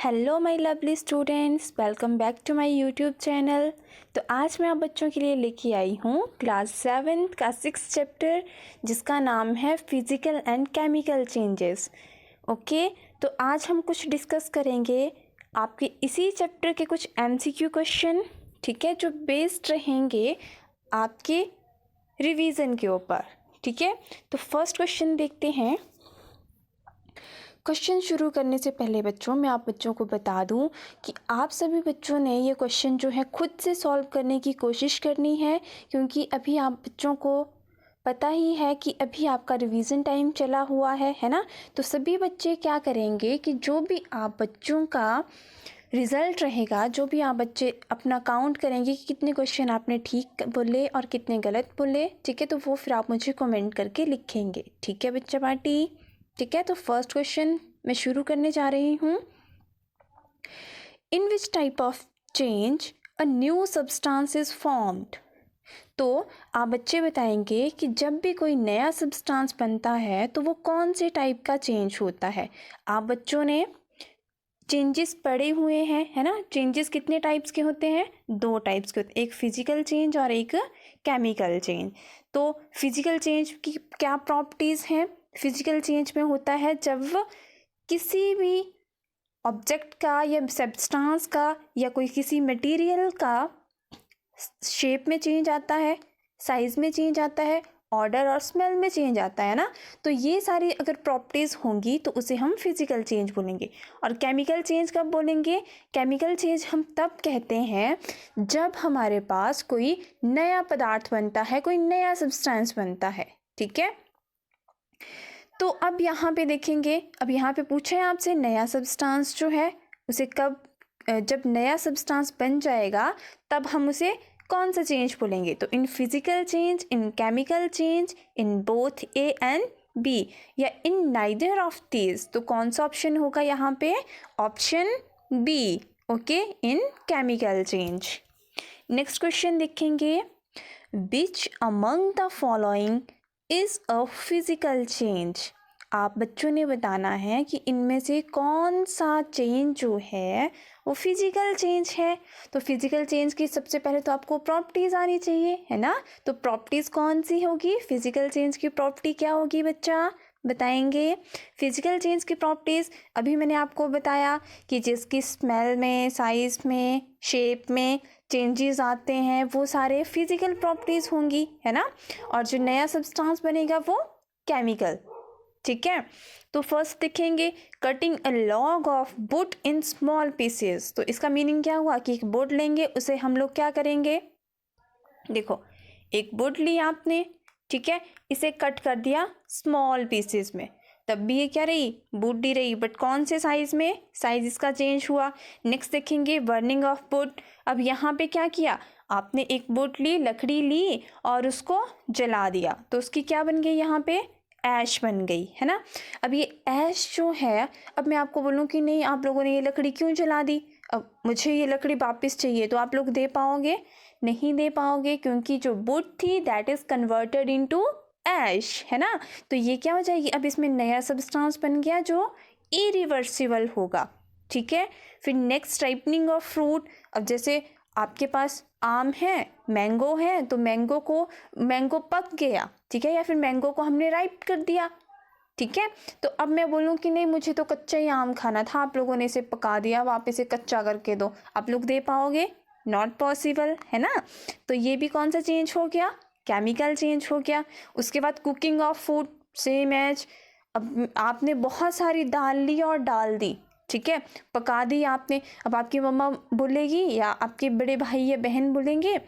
Hello my lovely students, welcome back to my YouTube channel. तो आज मैं आप बच्चों के लिए लेके आई हूँ क्लास 7 का 6 चैप्टर, जिसका नाम है physical and chemical changes. Okay, तो आज हम कुछ डिस्कस करेंगे आपके इसी चैप्टर के कुछ एमसीक्यू क्वेश्चन, ठीक है, जो बेस्ड रहेंगे आपके रिवीजन के ऊपर। ठीक है, तो फर्स्ट क्वेश्चन देखते हैं। क्वेश्चन शुरू करने से पहले बच्चों, मैं आप बच्चों को बता दूं कि आप सभी बच्चों ने ये क्वेश्चन जो है खुद से सॉल्व करने की कोशिश करनी है, क्योंकि अभी आप बच्चों को पता ही है कि अभी आपका रिवीजन टाइम चला हुआ है ना। तो सभी बच्चे क्या करेंगे कि जो भी आप बच्चों का रिज़ल्ट रहेगा, जो भी आप बच्चे अपना काउंट करेंगे कि कितने क्वेश्चन आपने ठीक बोले और कितने गलत बोले, ठीक है, तो वो फिर आप मुझे कमेंट करके लिखेंगे। ठीक है बच्चा पार्टी, ठीक है। तो फर्स्ट क्वेश्चन मैं शुरू करने जा रही हूँ। In which type of change a new substance is formed. तो आप बच्चे बताएंगे कि जब भी कोई नया सब्सटेंस बनता है तो वो कौन से टाइप का चेंज होता है। आप बच्चों ने चेंजेस पढ़े हुए हैं, है ना। चेंजेस कितने टाइप्स के होते हैं? दो टाइप्स के होते हैं, एक फिजिकल चेंज और एक केमिकल चेंज। तो फिजिकल चेंज की क्या प्रॉपर्टीज़ हैं? फिजिकल चेंज में होता है जब किसी भी ऑब्जेक्ट का या सब्सटेंस का या कोई किसी मटेरियल का शेप में चेंज आता है, साइज में चेंज आता है, ऑर्डर और स्मेल में चेंज आता है ना। तो ये सारी अगर प्रॉपर्टीज़ होंगी तो उसे हम फिजिकल चेंज बोलेंगे। और केमिकल चेंज कब बोलेंगे? केमिकल चेंज हम तब कहते हैं जब हमारे पास कोई नया पदार्थ बनता है, कोई नया सब्सटेंस बनता है। ठीक है, तो अब यहाँ पे देखेंगे, अब यहाँ पे पूछे हैं आपसे नया सब्सटेंस जो है उसे कब, जब नया सब्सटेंस बन जाएगा तब हम उसे कौन सा चेंज बोलेंगे? तो in physical change, in chemical change, in both A and B, या इन नाइदर ऑफ दीज। तो कौन सा ऑप्शन होगा यहाँ पे? Option B. Okay, in chemical change. Next question देखेंगे। Which among the following is a physical change. आप बच्चों ने बताना है कि इनमें से कौन सा चेंज जो है वो फिजिकल चेंज है। तो फिजिकल चेंज की सबसे पहले तो आपको प्रॉपर्टीज आनी चाहिए, है ना। तो प्रॉपर्टीज कौन सी होगी? फिजिकल चेंज की प्रॉपर्टी क्या होगी बच्चा? बताएंगे। फिजिकल चेंज की प्रॉपर्टीज अभी मैंने आपको बताया कि जिसकी स्मेल में, साइज में, शेप में चेंजेस आते हैं वो सारे फिजिकल प्रॉपर्टीज होंगी, है ना। और जो नया सब्सटेंस बनेगा वो केमिकल। ठीक है, तो फर्स्ट देखेंगे cutting a log of would in small pieces. तो इसका मीनिंग क्या हुआ कि एक वुड लेंगे, उसे हम लोग क्या करेंगे? देखो, एक वुड ली आपने, ठीक है, इसे कट कर दिया स्मॉल पीसेस में, तब भी ये क्या रही? वुड ही रही, बट कौन से साइज में? साइज इसका चेंज हुआ। नेक्स्ट देखेंगे बर्निंग ऑफ वुड। अब यहाँ पे क्या किया आपने? एक वुड ली, लकड़ी ली और उसको जला दिया, तो उसकी क्या बन गई? यहाँ पे ऐश बन गई, है ना। अब ये ऐश जो है, अब मैं आपको बोलूँ कि नहीं आप लोगों ने ये लकड़ी क्यों जला दी, अब मुझे ये लकड़ी वापस चाहिए, तो आप लोग दे पाओगे? नहीं दे पाओगे, क्योंकि जो वुड थी दैट इज कन्वर्टेड इनटू ऐश, है ना। तो ये क्या हो जाएगी? अब इसमें नया सब्सटेंस बन गया जो इरिवर्सिबल होगा। ठीक है, फिर नेक्स्ट राइपनिंग ऑफ फ्रूट। अब जैसे आपके पास आम है, मैंगो है, तो मैंगो पक गया, ठीक है, या फिर मैंगो को हमने राइप कर दिया। ठीक है, तो अब मैं बोलूँ कि नहीं मुझे तो कच्चा ही आम खाना था, आप लोगों ने इसे पका दिया, अब आप इसे कच्चा करके दो, आप लोग दे पाओगे? नॉट पॉसिबल, है ना। तो ये भी कौन सा चेंज हो गया? केमिकल चेंज हो गया। उसके बाद cooking of food, same age, अब आपने बहुत सारी दाल ली और डाल दी, ठीक है, पका दी आपने। अब आपकी मम्मा बोलेगी या आपके बड़े भाई या बहन बोलेंगे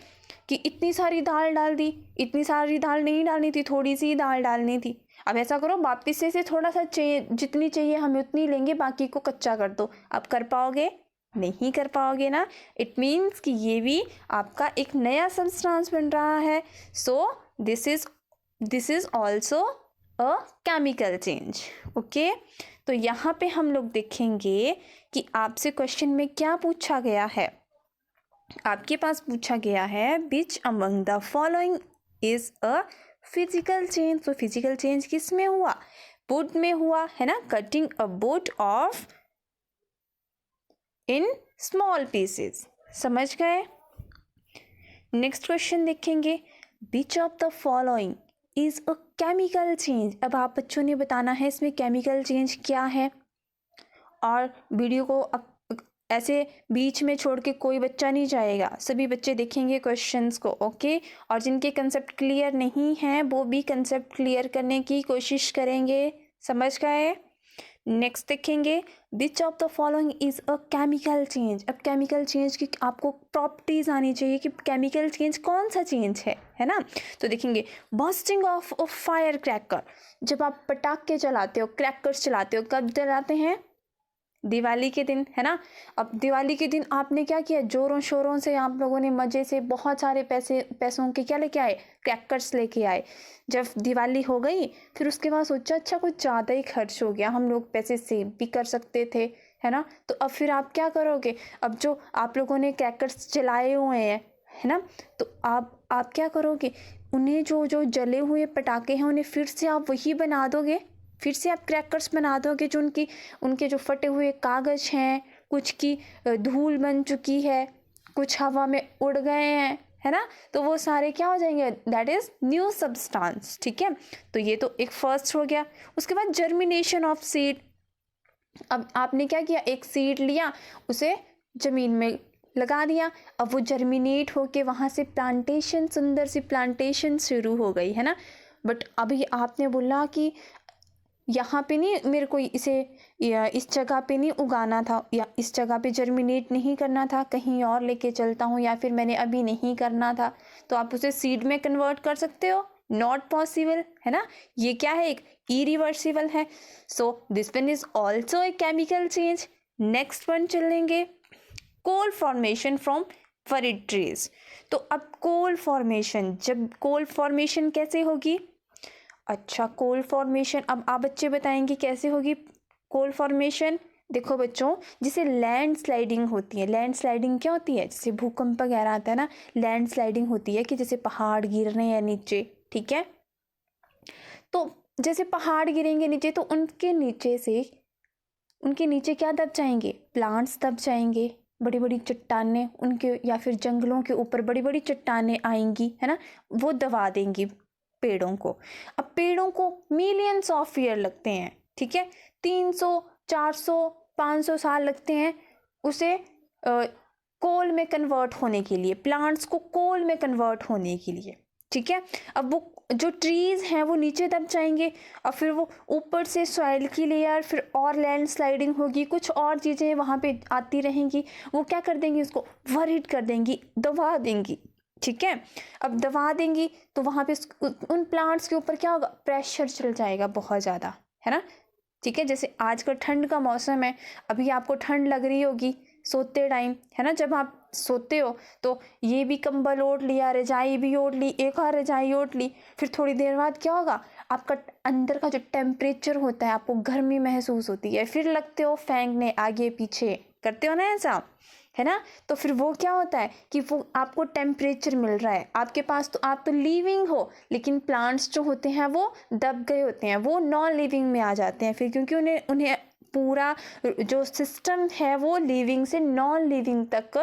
कि इतनी सारी दाल डाल दी, इतनी सारी दाल नहीं डालनी थी, थोड़ी सी दाल डालनी थी। अब ऐसा करो, वापिस से थोड़ा सा जितनी चाहिए हमें उतनी लेंगे, बाकी को कच्चा कर दो। अब कर पाओगे? नहीं कर पाओगे ना। इट मीन्स कि ये भी आपका एक नया सब्सटेंस बन रहा है। So this is also a chemical change. Okay, तो यहाँ पे हम लोग देखेंगे कि आपसे क्वेश्चन में क्या पूछा गया है। आपके पास पूछा गया है विच among the following is a physical change. तो फिजिकल चेंज किस में हुआ? वुड में हुआ, है ना। Cutting a would of in small pieces. समझ गए? नेक्स्ट क्वेश्चन देखेंगे, which of the following is a chemical change. अब आप बच्चों ने बताना है इसमें केमिकल चेंज क्या है, और वीडियो को ऐसे बीच में छोड़ के कोई बच्चा नहीं जाएगा, सभी बच्चे देखेंगे क्वेश्चंस को, ओके। और जिनके कंसेप्ट क्लियर नहीं हैं वो भी कंसेप्ट क्लियर करने की कोशिश करेंगे। समझ गए? नेक्स्ट देखेंगे, which of the following is a chemical change. अब केमिकल चेंज की आपको प्रॉपर्टीज आनी चाहिए कि केमिकल चेंज कौन सा चेंज है ना। तो देखेंगे, bursting of a fire cracker. जब आप पटाखे चलाते हो, क्रैकर्स चलाते हो, कब चलाते हैं? दिवाली के दिन, है ना। अब दिवाली के दिन आपने क्या किया, जोरों शोरों से आप लोगों ने मज़े से बहुत सारे पैसों के क्या लेके आए, क्रैकर्स लेके आए। जब दिवाली हो गई फिर उसके बाद सोचा अच्छा कुछ ज़्यादा ही खर्च हो गया, हम लोग पैसे सेव भी कर सकते थे, है ना। तो अब फिर आप क्या करोगे, अब जो आप लोगों ने क्रैकर्स जलाए हुए हैं, है ना, तो आप क्या करोगे, उन्हें जो जो जले हुए पटाखे हैं उन्हें फिर से आप वही बना दोगे, फिर से आप क्रैकर्स बना दोगे। जो उनके जो फटे हुए कागज़ हैं, कुछ की धूल बन चुकी है, कुछ हवा में उड़ गए हैं, है ना, तो वो सारे क्या हो जाएंगे, दैट इज़ न्यू सब्सटेंस। ठीक है, तो ये तो एक फर्स्ट हो गया। उसके बाद जर्मिनेशन ऑफ सीड। अब आपने क्या किया, एक सीड लिया, उसे ज़मीन में लगा दिया, अब वो जर्मिनेट होके वहाँ से प्लांटेशन, सुंदर सी प्लांटेशन शुरू हो गई, है ना। बट अभी आपने बोला कि यहाँ पे नहीं, मेरे को इसे इस जगह पे नहीं उगाना था, या इस जगह पे जर्मिनेट नहीं करना था, कहीं और लेके चलता हूँ, या फिर मैंने अभी नहीं करना था, तो आप उसे सीड में कन्वर्ट कर सकते हो। नॉट पॉसिबल, है ना। ये क्या है, एक इरिवर्सिबल है। So this one is also a chemical change. Next one चलेंगे, कोल फॉर्मेशन फ्रॉम फरीड ट्रीज। तो अब कोल फॉर्मेशन, जब कोल फॉर्मेशन कैसे होगी, अच्छा कोल फॉर्मेशन, अब आप बच्चे बताएंगे कैसे होगी कोल फॉर्मेशन। देखो बच्चों, जिसे लैंड स्लाइडिंग होती है, लैंड स्लाइडिंग क्या होती है, जैसे भूकंप वगैरह आता है ना, लैंड स्लाइडिंग होती है कि जैसे पहाड़ गिर रहे हैं नीचे, ठीक है। तो जैसे पहाड़ गिरेंगे नीचे तो उनके नीचे क्या दब जाएंगे, प्लांट्स दब जाएंगे, बड़ी बड़ी चट्टानें उनके, या फिर जंगलों के ऊपर बड़ी बड़ी चट्टानें आएंगी, है ना, वो दबा देंगी पेड़ों को। अब पेड़ों को मिलियंस ऑफ ईयर लगते हैं, ठीक है, 300 400 500 साल लगते हैं उसे कोल में कन्वर्ट होने के लिए, प्लांट्स को कोल में कन्वर्ट होने के लिए, ठीक है। अब वो जो ट्रीज हैं वो नीचे दब जाएंगे, और फिर वो ऊपर से सॉइल की लेयर, फिर और लैंड स्लाइडिंग होगी, कुछ और चीज़ें वहाँ पे आती रहेंगी, वो क्या कर देंगी, उसको वरिड कर देंगी, दबा देंगी, ठीक है। अब दबा देंगी तो वहाँ पे उन प्लांट्स के ऊपर क्या होगा, प्रेशर चल जाएगा बहुत ज़्यादा, है ना, ठीक है। जैसे आज का ठंड का मौसम है, अभी आपको ठंड लग रही होगी सोते टाइम, है ना, जब आप सोते हो तो ये भी कंबल ओढ़ लिया, रजाई भी ओढ़ ली, एक और रजाई ओढ़ ली, फिर थोड़ी देर बाद क्या होगा, आपका अंदर का जो टेम्परेचर होता है, आपको गर्मी महसूस होती है, फिर लगते हो फेंकने आगे पीछे, करते हो ना ऐसा, है ना। तो फिर वो क्या होता है कि वो आपको टेम्परेचर मिल रहा है आपके पास, तो आप तो लिविंग हो, लेकिन प्लांट्स जो होते हैं वो दब गए होते हैं, वो नॉन लिविंग में आ जाते हैं फिर, क्योंकि उन्हें पूरा जो सिस्टम है वो लिविंग से नॉन लिविंग तक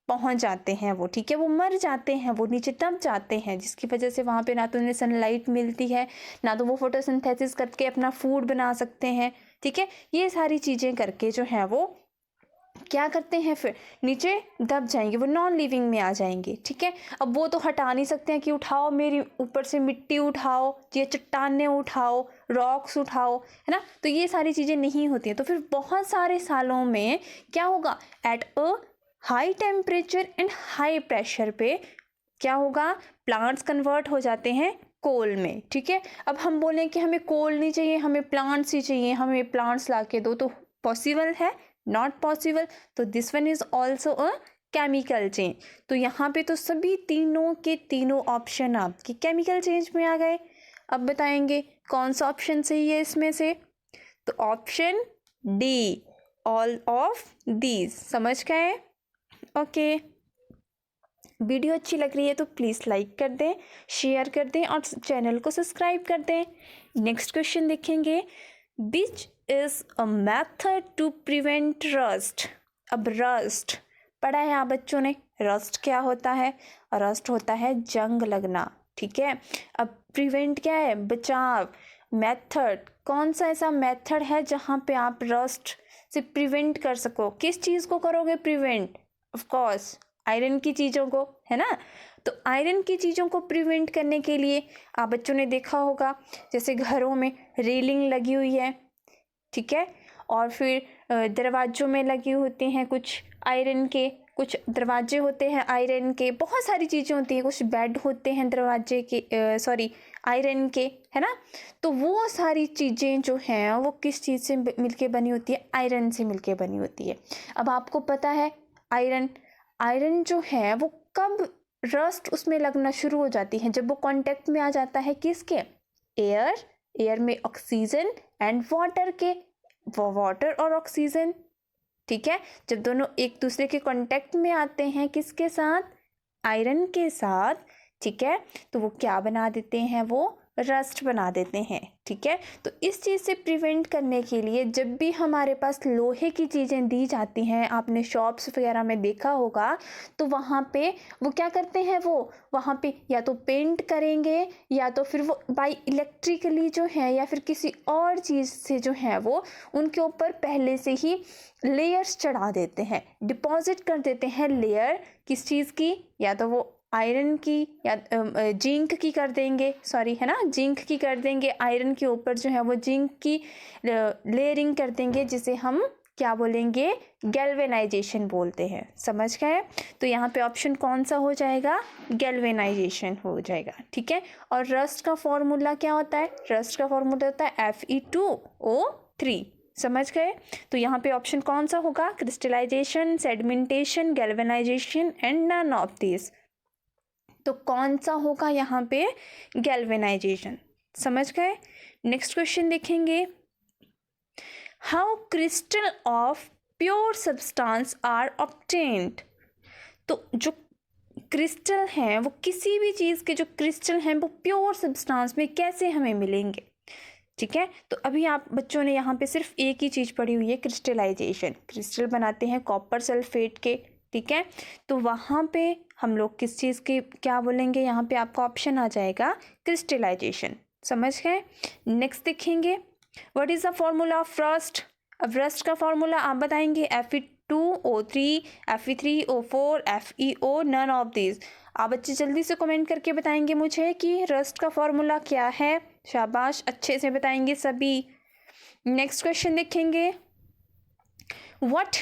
पहुंच जाते हैं वो, ठीक है, वो मर जाते हैं, वो नीचे दब जाते हैं, जिसकी वजह से वहाँ पे ना तो उन्हें सनलाइट मिलती है, ना तो वो फोटोसिंथेसिस करके अपना फूड बना सकते हैं, ठीक है। ये सारी चीज़ें करके जो है वो क्या करते हैं, फिर नीचे दब जाएंगे, वो नॉन लिविंग में आ जाएंगे, ठीक है। अब वो तो हटा नहीं सकते हैं कि उठाओ मेरी ऊपर से मिट्टी उठाओ, ये चट्टानें उठाओ, रॉक्स उठाओ, है ना, तो ये सारी चीज़ें नहीं होती हैं। तो फिर बहुत सारे सालों में क्या होगा, at a high temperature and high pressure पे क्या होगा, प्लांट्स कन्वर्ट हो जाते हैं कोल में, ठीक है। अब हम बोलें कि हमें कोल नहीं चाहिए, हमें प्लांट्स ही चाहिए, हमें प्लांट्स ला के दो, तो पॉसिबल है, नॉट पॉसिबल। तो this one is also a chemical change. तो यहाँ पे तो सभी तीनों के तीनों ऑप्शन आपके केमिकल चेंज में आ गए। अब बताएंगे कौन सा ऑप्शन सही है इसमें से, तो option D, all of these. समझ गए? ओके, वीडियो अच्छी लग रही है तो प्लीज़ लाइक कर दें, शेयर कर दें और चैनल को सब्सक्राइब कर दें। नेक्स्ट क्वेश्चन देखेंगे, which is a method to prevent rust. अब रस्ट पढ़ा है आप बच्चों ने, रस्ट क्या होता है? रस्ट होता है जंग लगना, ठीक है। अब प्रिवेंट क्या है? बचाव। मेथड, कौन सा ऐसा मेथड है जहाँ पे आप रस्ट से प्रिवेंट कर सको? किस चीज़ को करोगे प्रिवेंट? ऑफ कोर्स आयरन की चीज़ों को, है ना। तो आयरन की चीज़ों को प्रिवेंट करने के लिए आप बच्चों ने देखा होगा, जैसे घरों में रेलिंग लगी हुई है, ठीक है, और फिर दरवाज़ों में लगे होते हैं कुछ आयरन के, कुछ दरवाजे होते हैं आयरन के, बहुत सारी चीज़ें होती हैं, कुछ बेड होते हैं दरवाजे के, सॉरी आयरन के, है ना। तो वो सारी चीज़ें जो हैं वो किस चीज़ से मिलके बनी होती है? आयरन से मिलके बनी होती है। अब आपको पता है आयरन जो है वो कब रस्ट उसमें लगना शुरू हो जाती है? जब वो कांटेक्ट में आ जाता है किसके? एयर में ऑक्सीजन एंड वाटर के, वाटर और ऑक्सीजन, ठीक है। जब दोनों एक दूसरे के कांटेक्ट में आते हैं किसके साथ? आयरन के साथ, ठीक है, तो वो क्या बना देते हैं? वो रस्ट बना देते हैं, ठीक है। तो इस चीज़ से प्रिवेंट करने के लिए जब भी हमारे पास लोहे की चीज़ें दी जाती हैं, आपने शॉप्स वगैरह में देखा होगा, तो वहाँ पे वो क्या करते हैं? वो वहाँ पे या तो पेंट करेंगे या तो फिर वो बाई इलेक्ट्रिकली जो है या फिर किसी और चीज़ से जो है वो उनके ऊपर पहले से ही लेयर्स चढ़ा देते हैं, डिपॉजिट कर देते हैं लेयर किस चीज़ की? या तो वो आयरन की या जिंक की कर देंगे, सॉरी, है ना, जिंक की कर देंगे, आयरन के ऊपर जो है वो जिंक की लेयरिंग कर देंगे, जिसे हम क्या बोलेंगे? गैल्वेनाइजेशन बोलते हैं। समझ गए? तो यहाँ पे ऑप्शन कौन सा हो जाएगा? गैल्वेनाइजेशन हो जाएगा, ठीक है। और रस्ट का फॉर्मूला क्या होता है? रस्ट का फॉर्मूला होता है Fe2O3। समझ गए? तो यहाँ पे ऑप्शन कौन सा होगा? Crystallisation, sedimentation, galvanisation and none of this. तो कौन सा होगा यहाँ पे? गैल्वेनाइजेशन। समझ गए? नेक्स्ट क्वेश्चन देखेंगे, how crystal of pure substance are obtained. तो जो क्रिस्टल हैं वो किसी भी चीज़ के जो क्रिस्टल हैं वो प्योर सब्सटेंस में कैसे हमें मिलेंगे, ठीक है। तो अभी आप बच्चों ने यहाँ पे सिर्फ एक ही चीज़ पढ़ी हुई है, क्रिस्टलाइजेशन। क्रिस्टल बनाते हैं कॉपर सल्फेट के, ठीक है। तो वहाँ पे हम लोग किस चीज़ के क्या बोलेंगे? यहाँ पे आपका ऑप्शन आ जाएगा क्रिस्टलाइजेशन। समझ गए? नेक्स्ट देखेंगे, what is the formula of rust. अब रस्ट का फॉर्मूला आप बताएंगे, Fe2O3, Fe3O4, FeO, none of this. आप बच्चे जल्दी से कमेंट करके बताएंगे मुझे कि रस्ट का फॉर्मूला क्या है। शाबाश, अच्छे से बताएंगे सभी। नेक्स्ट क्वेश्चन देखेंगे, what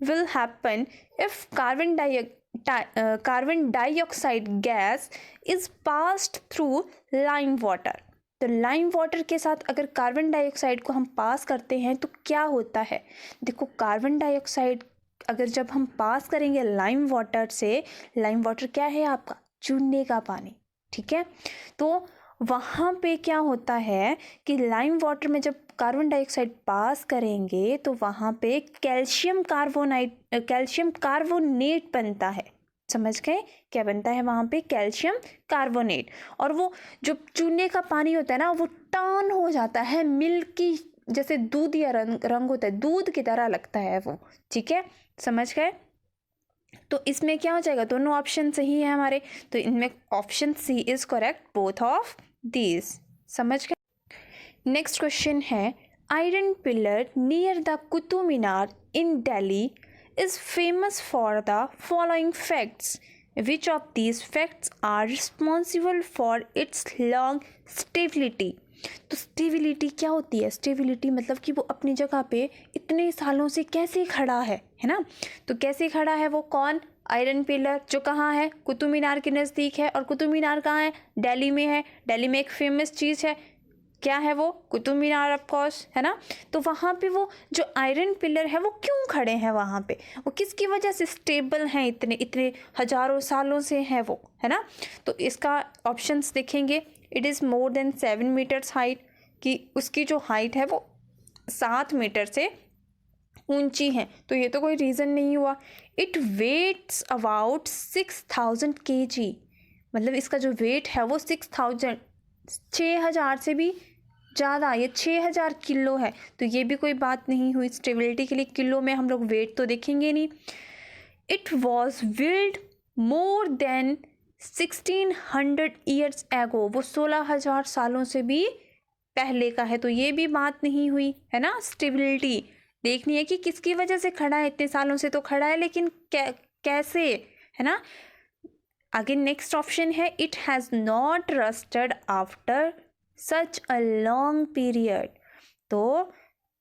will happen if carbon dioxide gas is passed through lime water। तो लाइम वाटर के साथ अगर कार्बन डाइऑक्साइड को हम पास करते हैं तो क्या होता है? देखो, कार्बन डाइऑक्साइड अगर जब हम पास करेंगे लाइम वाटर से, लाइम वाटर क्या है आपका? चूने का पानी, ठीक है। तो वहाँ पे क्या होता है कि लाइम वाटर में जब कार्बन डाइऑक्साइड पास करेंगे तो वहाँ पे कैल्शियम कार्बोनेट बनता है। समझ गए? क्या बनता है वहाँ पे? Calcium carbonate. और वो जो चूने का पानी होता है ना, वो टर्न हो जाता है मिल्की, जैसे दूध या रंग होता है, दूध की तरह लगता है वो, ठीक है। समझ गए? तो इसमें क्या हो जाएगा? दोनों ऑप्शन सही है हमारे, तो इनमें option C is correct, both of these. समझ गए? नेक्स्ट क्वेश्चन है, iron pillar near the Qutub Minar in Delhi is famous for the following facts. Which of these facts are responsible for its long stability? तो स्टेबिलिटी क्या होती है? स्टेबिलिटी मतलब कि वो अपनी जगह पे इतने सालों से कैसे खड़ा है ना। तो कैसे खड़ा है वो? कौन? आयरन पिलर, जो कहाँ है? कुतुब मीनार के नज़दीक है। और कुतुब मीनार कहाँ है? दिल्ली में है। दिल्ली में एक फेमस चीज़ है, क्या है वो? कुतुब मीनार, ऑफ कोर्स, है ना। तो वहाँ पे वो जो आयरन पिलर है वो क्यों खड़े हैं वहाँ पे? वो किसकी वजह से स्टेबल हैं? इतने इतने हजारों सालों से हैं वो, है ना। तो इसका ऑप्शंस देखेंगे, it is more than 7 metres height, कि उसकी जो हाइट है वो 7 मीटर से ऊंची है, तो ये तो कोई रीज़न नहीं हुआ। इट वेट्स अबाउट 6000 kg, मतलब इसका जो वेट है वो 6000 से भी ज़्यादा, ये 6000 किलो है, तो ये भी कोई बात नहीं हुई। स्टेबिलिटी के लिए किलो में हम लोग वेट तो देखेंगे नहीं। It was build more than 1600 years ago, वो 16,000 सालों से भी पहले का है, तो ये भी बात नहीं हुई, है ना। स्टेबिलिटी देखनी है कि किसकी वजह से खड़ा है, इतने सालों से तो खड़ा है, लेकिन कैसे, है ना। आगे नेक्स्ट ऑप्शन है, it has not rusted after such a long period. तो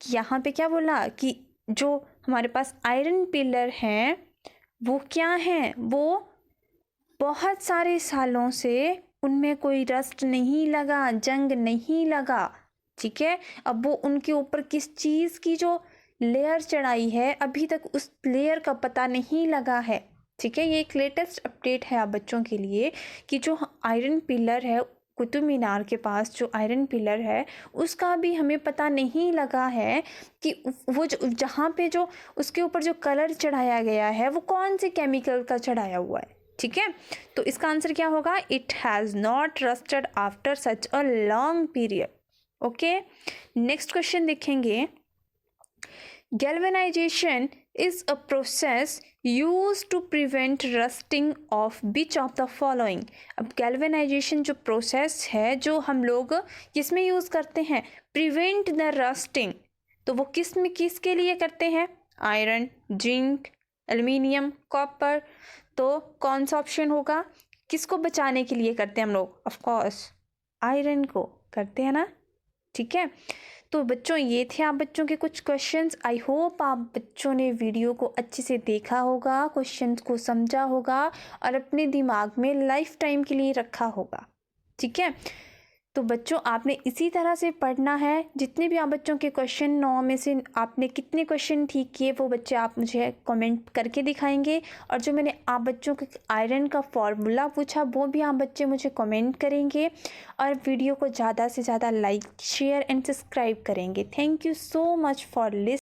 यहाँ पे क्या बोला कि जो हमारे पास आयरन पिलर हैं वो क्या हैं, वो बहुत सारे सालों से उनमें कोई रस्ट नहीं लगा, जंग नहीं लगा, ठीक है। अब वो उनके ऊपर किस चीज़ की जो लेयर चढ़ाई है अभी तक उस लेयर का पता नहीं लगा है, ठीक है। ये एक लेटेस्ट अपडेट है आप बच्चों के लिए कि जो आयरन पिलर है कुतुब मीनार के पास, जो आयरन पिलर है उसका भी हमें पता नहीं लगा है कि वो जो जहाँ पे जो उसके ऊपर जो कलर चढ़ाया गया है वो कौन से केमिकल का चढ़ाया हुआ है, ठीक है। तो इसका आंसर क्या होगा, it has not rusted after such a long period. Okay, next question देखेंगे। Galvanisation is a process used to prevent rusting of which of the following। अब गैल्वेनाइजेशन जो प्रोसेस है जो हम लोग किसमें यूज़ करते हैं, प्रिवेंट द रस्टिंग, तो वो किसके लिए करते हैं, आयरन, जिंक, एल्युमिनियम, कॉपर। तो कौन सा ऑप्शन होगा, किसको बचाने के लिए करते हैं हम लोग, ऑफ कोर्स आयरन को करते हैं ना, ठीक है। तो बच्चों ये थे आप बच्चों के कुछ क्वेश्चंस। आई होप आप बच्चों ने वीडियो को अच्छे से देखा होगा, क्वेश्चंस को समझा होगा और अपने दिमाग में लाइफ टाइम के लिए रखा होगा, ठीक है। तो बच्चों आपने इसी तरह से पढ़ना है। जितने भी आप बच्चों के क्वेश्चन 9 में से आपने कितने क्वेश्चन ठीक किए वो बच्चे आप मुझे कमेंट करके दिखाएंगे, और जो मैंने आप बच्चों के आयरन का फॉर्मूला पूछा वो भी आप बच्चे मुझे कमेंट करेंगे, और वीडियो को ज़्यादा से ज़्यादा लाइक, शेयर एंड सब्सक्राइब करेंगे। Thank you so much for listening.